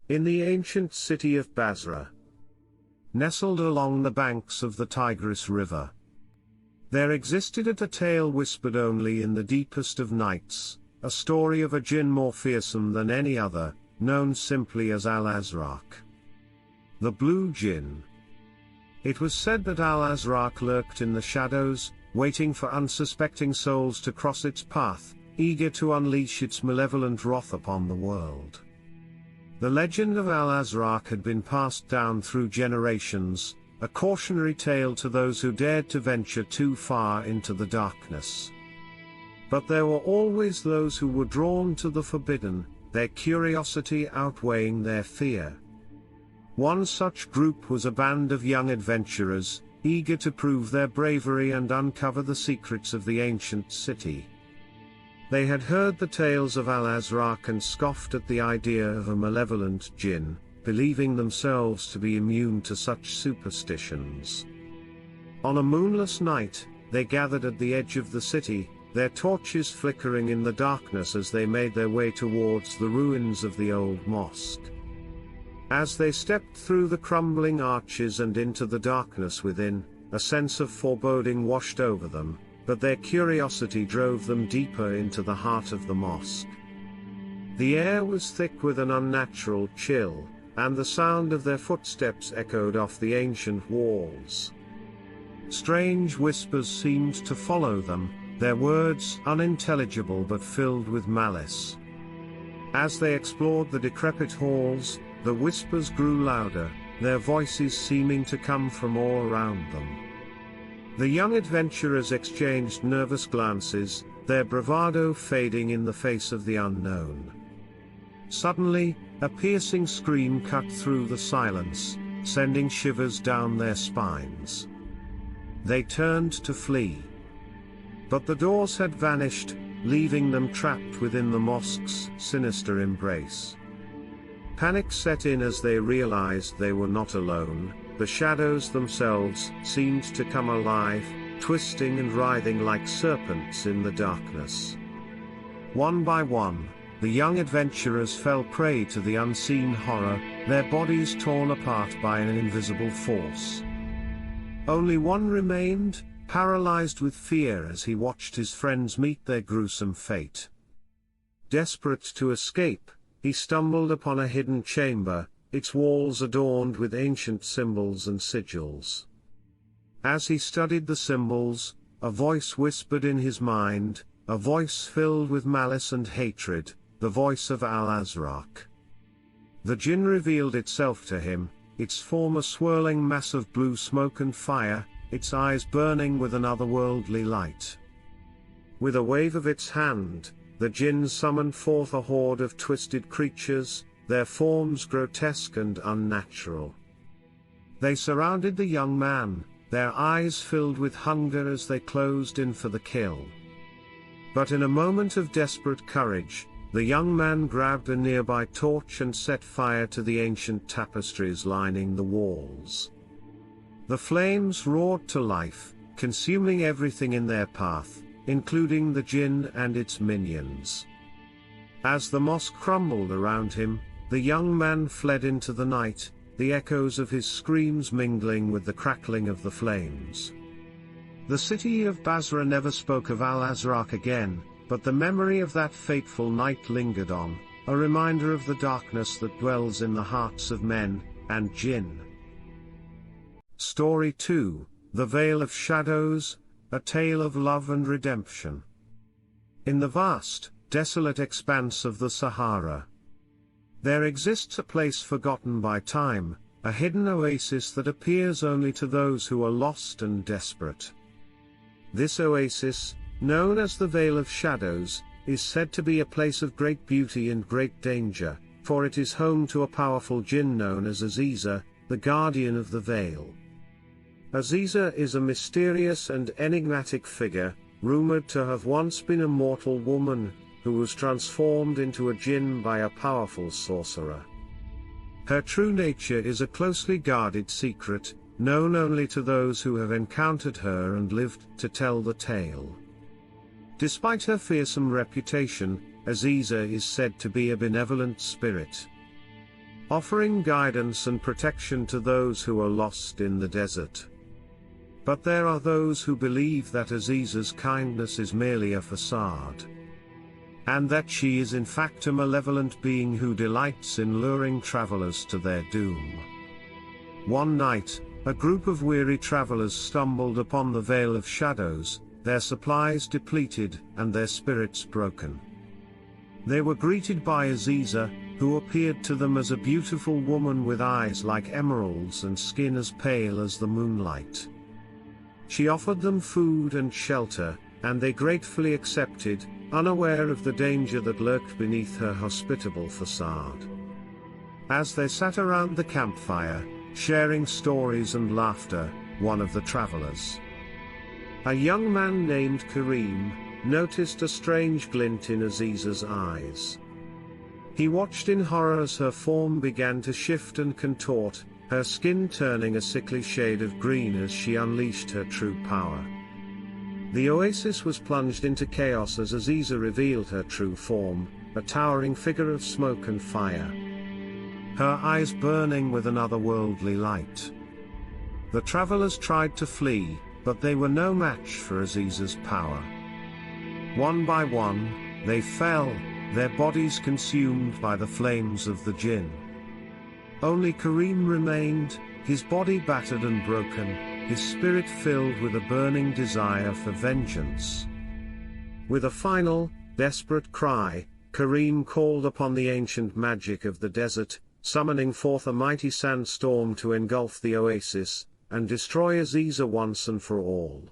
In the ancient city of Basra, nestled along the banks of the Tigris River, there existed a tale whispered only in the deepest of nights, a story of a jinn more fearsome than any other, known simply as Al-Azraq. The Blue Jinn. It was said that Al-Azraq lurked in the shadows, waiting for unsuspecting souls to cross its path, eager to unleash its malevolent wrath upon the world. The legend of Al-Azraq had been passed down through generations, a cautionary tale to those who dared to venture too far into the darkness. But there were always those who were drawn to the forbidden, their curiosity outweighing their fear. One such group was a band of young adventurers, eager to prove their bravery and uncover the secrets of the ancient city. They had heard the tales of Al-Azraq and scoffed at the idea of a malevolent jinn, believing themselves to be immune to such superstitions. On a moonless night, they gathered at the edge of the city, their torches flickering in the darkness as they made their way towards the ruins of the old mosque. As they stepped through the crumbling arches and into the darkness within, a sense of foreboding washed over them, but their curiosity drove them deeper into the heart of the mosque. The air was thick with an unnatural chill, and the sound of their footsteps echoed off the ancient walls. Strange whispers seemed to follow them, their words unintelligible but filled with malice. As they explored the decrepit halls, the whispers grew louder, their voices seeming to come from all around them. The young adventurers exchanged nervous glances, their bravado fading in the face of the unknown. Suddenly, a piercing scream cut through the silence, sending shivers down their spines. They turned to flee. But the doors had vanished, leaving them trapped within the mosque's sinister embrace. Panic set in as they realized they were not alone. The shadows themselves seemed to come alive, twisting and writhing like serpents in the darkness. One by one, the young adventurers fell prey to the unseen horror, their bodies torn apart by an invisible force. Only one remained, paralyzed with fear as he watched his friends meet their gruesome fate. Desperate to escape, he stumbled upon a hidden chamber, its walls adorned with ancient symbols and sigils. As he studied the symbols, a voice whispered in his mind, a voice filled with malice and hatred, the voice of Al-Azraq. The jinn revealed itself to him, its form a swirling mass of blue smoke and fire, its eyes burning with an otherworldly light. With a wave of its hand, the jinn summoned forth a horde of twisted creatures, their forms grotesque and unnatural. They surrounded the young man, their eyes filled with hunger as they closed in for the kill. But in a moment of desperate courage, the young man grabbed a nearby torch and set fire to the ancient tapestries lining the walls. The flames roared to life, consuming everything in their path, including the jinn and its minions. As the mosque crumbled around him, the young man fled into the night, the echoes of his screams mingling with the crackling of the flames. The city of Basra never spoke of Al-Azraq again, but the memory of that fateful night lingered on, a reminder of the darkness that dwells in the hearts of men and jinn. Story 2, The Veil of Shadows, a tale of love and redemption. In the vast, desolate expanse of the Sahara, there exists a place forgotten by time, a hidden oasis that appears only to those who are lost and desperate. This oasis, known as the Veil of Shadows, is said to be a place of great beauty and great danger, for it is home to a powerful jinn known as Aziza, the guardian of the veil. Aziza is a mysterious and enigmatic figure, rumored to have once been a mortal woman, who was transformed into a jinn by a powerful sorcerer. Her true nature is a closely guarded secret, known only to those who have encountered her and lived to tell the tale. Despite her fearsome reputation, Aziza is said to be a benevolent spirit. offering guidance and protection to those who are lost in the desert. But there are those who believe that Aziza's kindness is merely a facade, and that she is in fact a malevolent being who delights in luring travelers to their doom. One night, a group of weary travelers stumbled upon the Vale of Shadows, their supplies depleted and their spirits broken. They were greeted by Aziza, who appeared to them as a beautiful woman with eyes like emeralds and skin as pale as the moonlight. She offered them food and shelter, and they gratefully accepted, unaware of the danger that lurked beneath her hospitable facade. As they sat around the campfire, sharing stories and laughter, one of the travelers, a young man named Kareem, noticed a strange glint in Aziza's eyes. He watched in horror as her form began to shift and contort, her skin turning a sickly shade of green as she unleashed her true power. The oasis was plunged into chaos as Aziza revealed her true form, a towering figure of smoke and fire, her eyes burning with an otherworldly light. The travelers tried to flee, but they were no match for Aziza's power. One by one, they fell, their bodies consumed by the flames of the Jinn. Only Kareem remained, his body battered and broken, his spirit filled with a burning desire for vengeance. With a final, desperate cry, Kareem called upon the ancient magic of the desert, summoning forth a mighty sandstorm to engulf the oasis, and destroy Aziza once and for all.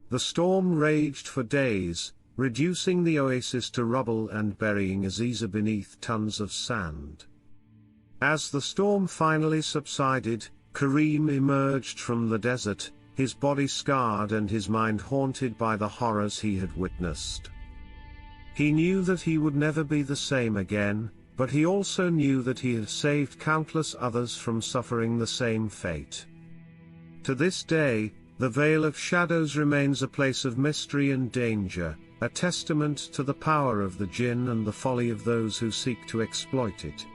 The storm raged for days, reducing the oasis to rubble and burying Aziza beneath tons of sand. As the storm finally subsided, Kareem emerged from the desert, his body scarred and his mind haunted by the horrors he had witnessed. He knew that he would never be the same again, but he also knew that he had saved countless others from suffering the same fate. To this day, the Vale of Shadows remains a place of mystery and danger, a testament to the power of the Jinn and the folly of those who seek to exploit it.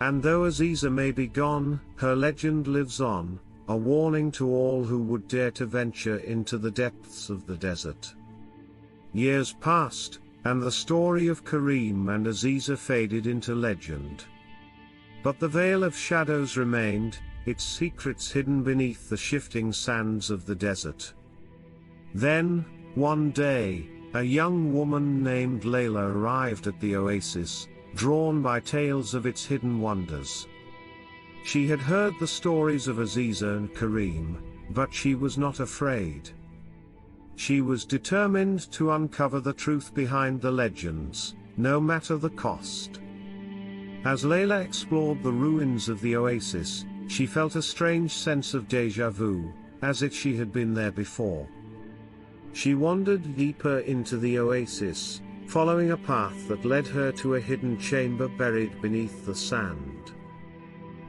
And though Aziza may be gone, her legend lives on, a warning to all who would dare to venture into the depths of the desert. Years passed, and the story of Kareem and Aziza faded into legend. But the Vale of Shadows remained, its secrets hidden beneath the shifting sands of the desert. Then, one day, a young woman named Layla arrived at the oasis, drawn by tales of its hidden wonders. She had heard the stories of Aziza and Kareem, but she was not afraid. She was determined to uncover the truth behind the legends, no matter the cost. As Layla explored the ruins of the oasis, she felt a strange sense of déjà vu, as if she had been there before. She wandered deeper into the oasis, following a path that led her to a hidden chamber buried beneath the sand.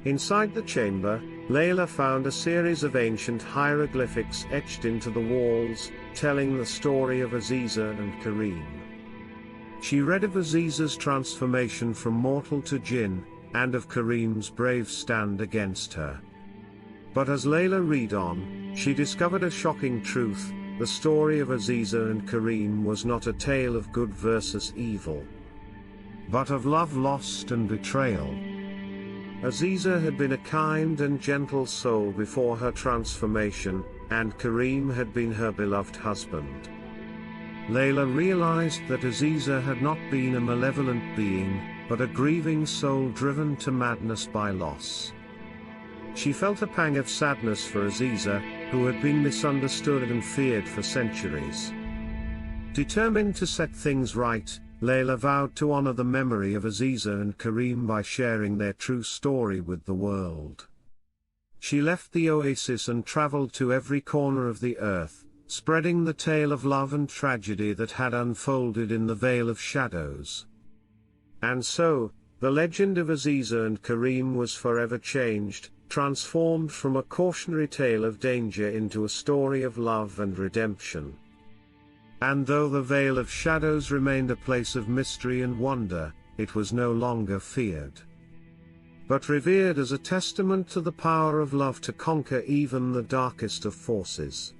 Inside the chamber, Layla found a series of ancient hieroglyphics etched into the walls, telling the story of Aziza and Kareem. She read of Aziza's transformation from mortal to Jinn, and of Kareem's brave stand against her. But as Layla read on, she discovered a shocking truth: the story of Aziza and Kareem was not a tale of good versus evil, but of love lost and betrayal. Aziza had been a kind and gentle soul before her transformation, and Kareem had been her beloved husband. Layla realized that Aziza had not been a malevolent being, but a grieving soul driven to madness by loss. She felt a pang of sadness for Aziza, who had been misunderstood and feared for centuries. Determined to set things right, Layla vowed to honor the memory of Aziza and Kareem by sharing their true story with the world. She left the oasis and traveled to every corner of the earth, spreading the tale of love and tragedy that had unfolded in the Vale of Shadows. And so, the legend of Aziza and Kareem was forever changed, transformed from a cautionary tale of danger into a story of love and redemption. And though the Vale of Shadows remained a place of mystery and wonder, it was no longer feared. but revered as a testament to the power of love to conquer even the darkest of forces.